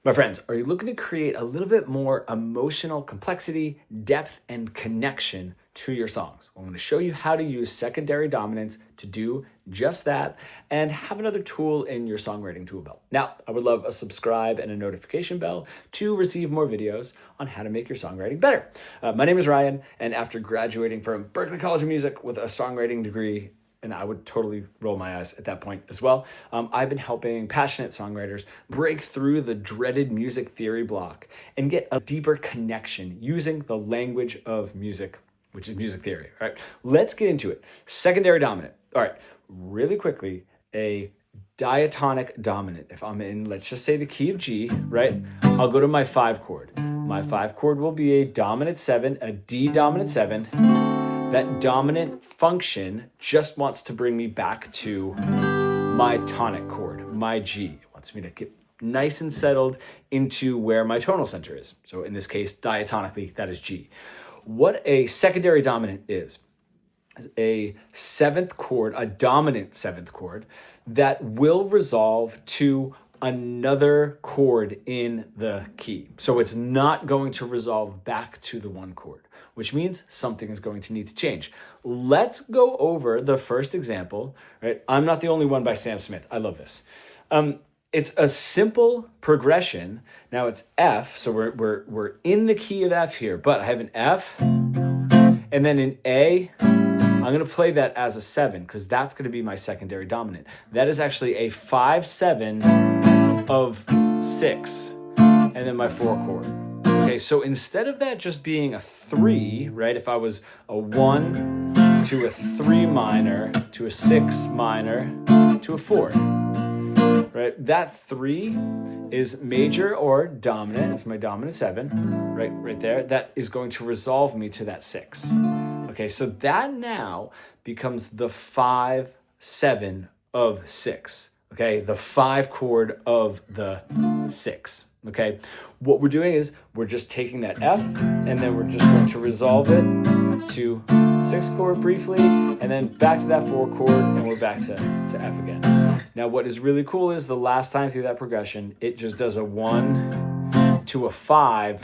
My friends, are you looking to create a little bit more emotional complexity, depth, and connection to your songs? Well, I'm going to show you how to use secondary dominance to do just that and have another tool in your songwriting tool belt. Now, I would love a subscribe and a notification bell to receive more videos on how to make your songwriting better. My name is Ryan, and after graduating from Berklee College of Music with a songwriting degree, and I would totally roll my eyes at that point as well, I've been helping passionate songwriters break through the dreaded music theory block and get a deeper connection using the language of music, which is music theory. All right, let's get into it. Secondary dominant. All right, really quickly, a diatonic dominant. If I'm in, let's just say the key of G, right? I'll go to my 5 chord. My 5 chord will be a dominant 7, a D dominant 7. That dominant function just wants to bring me back to my tonic chord, my G. It wants me to get nice and settled into where my tonal center is. So in this case, diatonically, that is G. What a secondary dominant is a 7th chord, a dominant 7th chord, that will resolve to another chord in the key. So it's not going to resolve back to the 1 chord, which means something is going to need to change. Let's go over the first example, right? I'm Not the Only One by Sam Smith. I love this. It's a simple progression. Now it's F, so we're in the key of F here, but I have an F, and then an A. I'm going to play that as a 7 because that's going to be my secondary dominant. That is actually a 5/7 of 6, and then my 4 chord. Okay, so instead of that just being a 3, right? If I was a 1 to a 3 minor to a 6 minor to a 4, right? That 3 is major or dominant. It's my dominant 7, right there. That is going to resolve me to that 6. Okay, so that now becomes the 5/7 of 6. Okay, the 5 chord of the 6. Okay, what we're doing is we're just taking that F and then we're just going to resolve it to 6 chord briefly and then back to that 4 chord and we're back to F again. Now what is really cool is the last time through that progression, it just does a 1 to a 5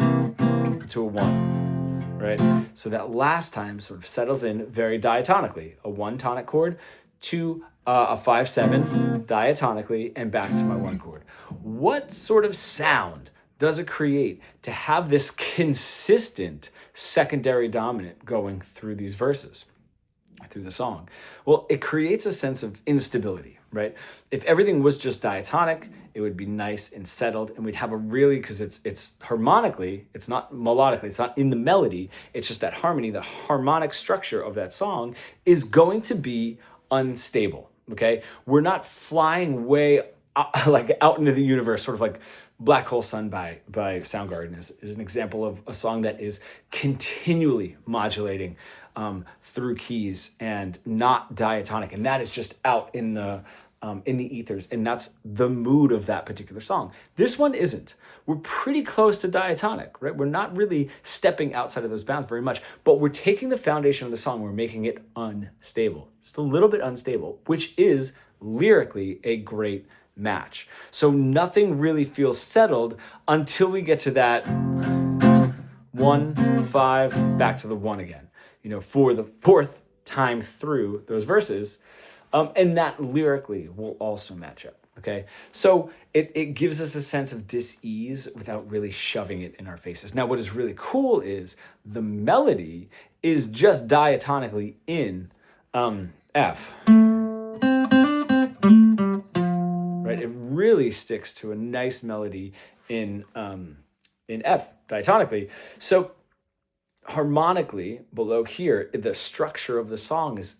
to a 1, right? So that last time sort of settles in very diatonically, a 1 tonic chord to a 5/7 diatonically and back to my 1 chord. What sort of sound does it create to have this consistent secondary dominant going through these verses, through the song? Well, it creates a sense of instability, right? If everything was just diatonic, it would be nice and settled, and we'd have a really, because it's harmonically, it's not melodically, it's not in the melody, it's just that harmony, the harmonic structure of that song is going to be unstable. Okay, we're not flying way out into the universe, sort of like Black Hole Sun by Soundgarden is an example of a song that is continually modulating through keys and not diatonic, and that is just out in the ethers, and that's the mood of that particular song. This one isn't. We're pretty close to diatonic, right? We're not really stepping outside of those bounds very much, but we're taking the foundation of the song, we're making it unstable, just a little bit unstable, which is lyrically a great match. So nothing really feels settled until we get to that 1, 5, back to the 1 again, for the 4th time through those verses. And that lyrically will also match up. Okay, so it gives us a sense of dis-ease without really shoving it in our faces. Now, what is really cool is the melody is just diatonically in F. Right, it really sticks to a nice melody in F diatonically. So harmonically below here, the structure of the song is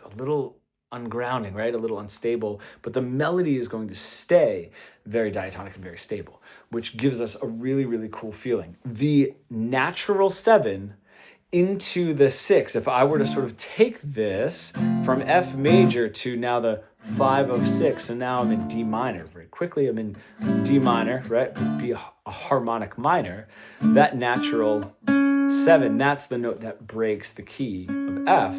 a little ungrounding, right? A little unstable, but the melody is going to stay very diatonic and very stable, which gives us a really, really cool feeling. The natural 7 into the 6, if I were to sort of take this from F major to now the 5 of 6, and now I'm in D minor. Very quickly, I'm in D minor, right? Would be a harmonic minor. That natural 7, that's the note that breaks the key of F,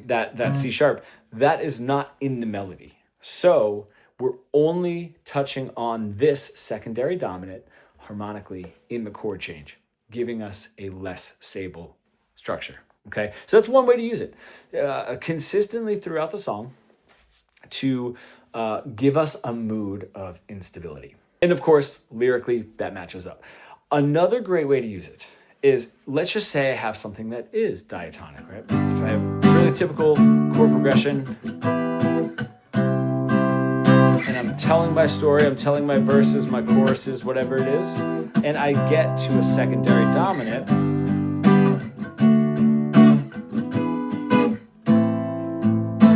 that C sharp. That is not in the melody. So we're only touching on this secondary dominant harmonically in the chord change, giving us a less stable structure. Okay, so that's one way to use it consistently throughout the song to give us a mood of instability. And of course, lyrically, that matches up. Another great way to use it is, let's just say I have something that is diatonic, right? If I have really typical chord progression, and I'm telling my story, I'm telling my verses, my choruses, whatever it is, and I get to a secondary dominant,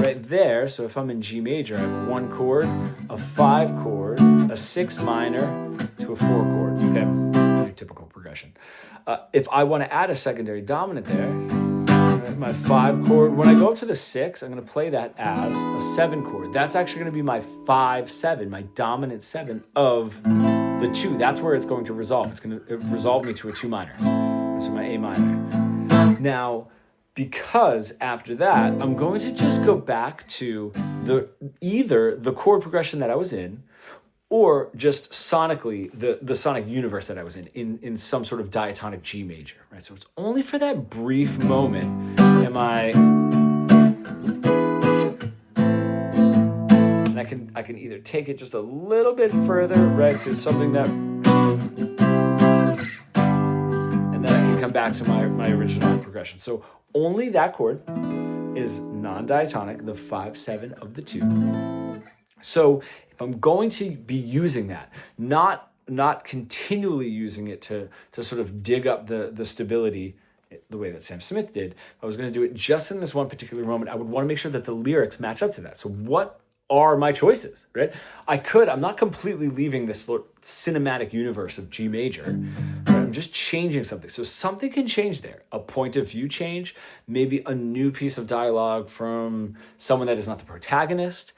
right there, so if I'm in G major, I have a 1 chord, a 5 chord, a 6 minor to a 4 chord, okay? Your typical progression. If I want to add a secondary dominant there, my 5 chord, when I go up to the 6, I'm going to play that as a 7 chord. That's actually going to be my 5-7, my dominant 7 of the 2. That's where it's going to resolve. It's going to resolve me to a 2 minor, so my A minor. Now, because after that, I'm going to just go back to either the chord progression that I was in, or just sonically, the sonic universe that I was in some sort of diatonic G major, right? So it's only for that brief moment am I, and I can either take it just a little bit further, right, to something that, and then I can come back to my original progression. So only that chord is non-diatonic, the 5-7 of the 2. So if I'm going to be using that, not continually using it to sort of dig up the stability the way that Sam Smith did, if I was going to do it just in this one particular moment, I would want to make sure that the lyrics match up to that. So what are my choices, right? I'm not completely leaving this cinematic universe of G major, right? I'm just changing something. So something can change there. A point of view change, maybe a new piece of dialogue from someone that is not the protagonist,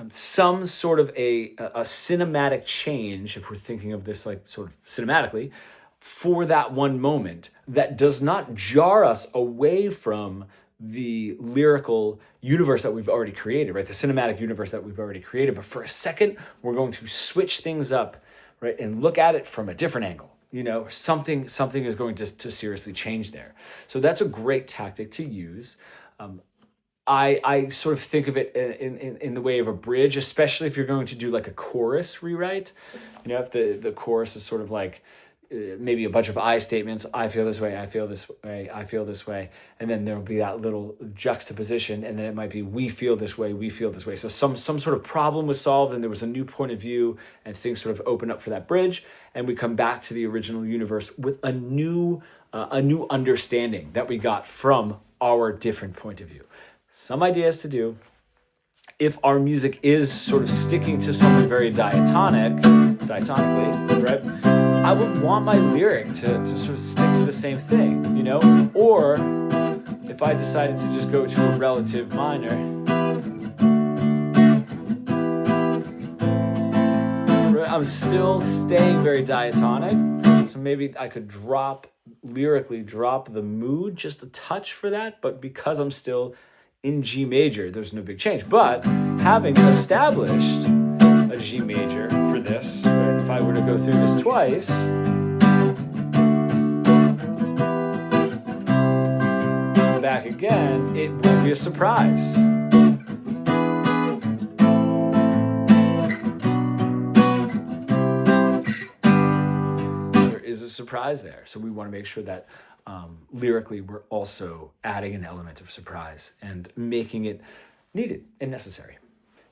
some sort of a cinematic change, if we're thinking of this like sort of cinematically, for that one moment that does not jar us away from the lyrical universe that we've already created, right? The cinematic universe that we've already created. But for a second, we're going to switch things up, right? And look at it from a different angle. You know, something is going to seriously change there. So that's a great tactic to use. I sort of think of it in the way of a bridge, especially if you're going to do like a chorus rewrite. You know, if the chorus is sort of like maybe a bunch of I statements, I feel this way, I feel this way, I feel this way, and then there'll be that little juxtaposition, and then it might be we feel this way, we feel this way. So some sort of problem was solved, and there was a new point of view, and things sort of open up for that bridge, and we come back to the original universe with a new understanding that we got from our different point of view. Some ideas to do. If our music is sort of sticking to something very diatonically, right? I would want my lyric to sort of stick to the same thing, you know? Or if I decided to just go to a relative minor, I'm still staying very diatonic. So maybe I could lyrically drop the mood just a touch for that, but because I'm still in G major, there's no big change. But having established a G major for this, right, if I were to go through this twice, back again, it won't be a surprise. There is a surprise there. So we want to make sure that lyrically, we're also adding an element of surprise and making it needed and necessary.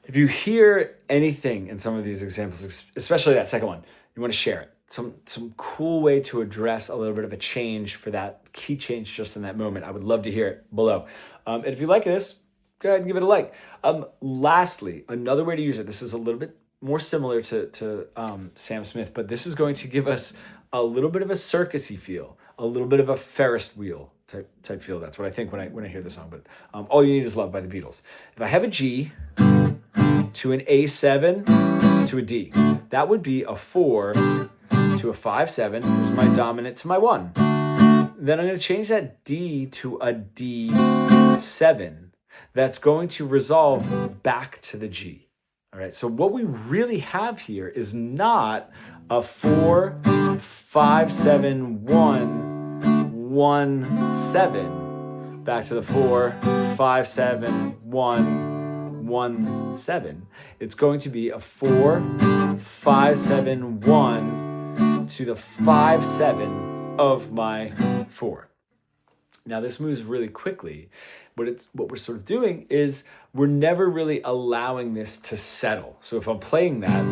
If you hear anything in some of these examples, especially that second one, you want to share it. Some cool way to address a little bit of a change for that key change just in that moment. I would love to hear it below. And if you like this, go ahead and give it a like. Lastly, another way to use it, this is a little bit more similar to Sam Smith, but this is going to give us a little bit of a circusy feel, a little bit of a Ferris wheel type feel. That's what I think when I hear the song. But All You Need Is Love by the Beatles. If I have a G to an A7 to a D, that would be a 4 to a 5-7. Here's my dominant to my 1. Then I'm going to change that D to a D7. That's going to resolve back to the G. All right, so what we really have here is not a 4, 5, 7, 1, 1, 7. Back to the 4, 5, 7, 1, 1, 7. It's going to be a 4, 5, 7, 1 to the 5, 7 of my 4. Now this moves really quickly. What we're sort of doing is we're never really allowing this to settle. So if I'm playing that,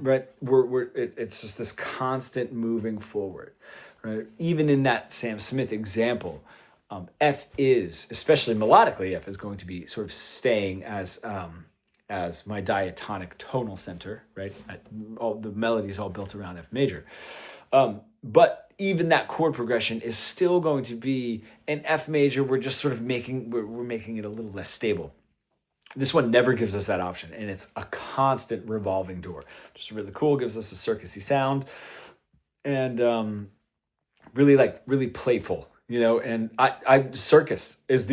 right, it's just this constant moving forward, right? Even in that Sam Smith example, F is, especially melodically, F is going to be sort of staying as my diatonic tonal center, right? All the melody is all built around F major. But even that chord progression is still going to be an F major. We're just sort of making it a little less stable. This one never gives us that option, and it's a constant revolving door. Just really cool, gives us a circusy sound, and really playful. And circus is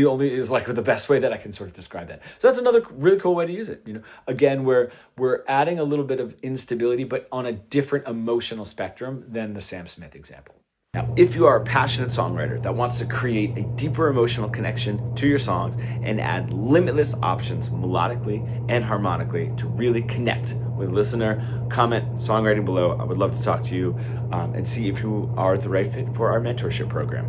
like the best way that I can sort of describe that. So that's another really cool way to use it. Again, where we're adding a little bit of instability, but on a different emotional spectrum than the Sam Smith example. Now, if you are a passionate songwriter that wants to create a deeper emotional connection to your songs and add limitless options melodically and harmonically to really connect with the listener, comment songwriting below. I would love to talk to you and see if you are the right fit for our mentorship program.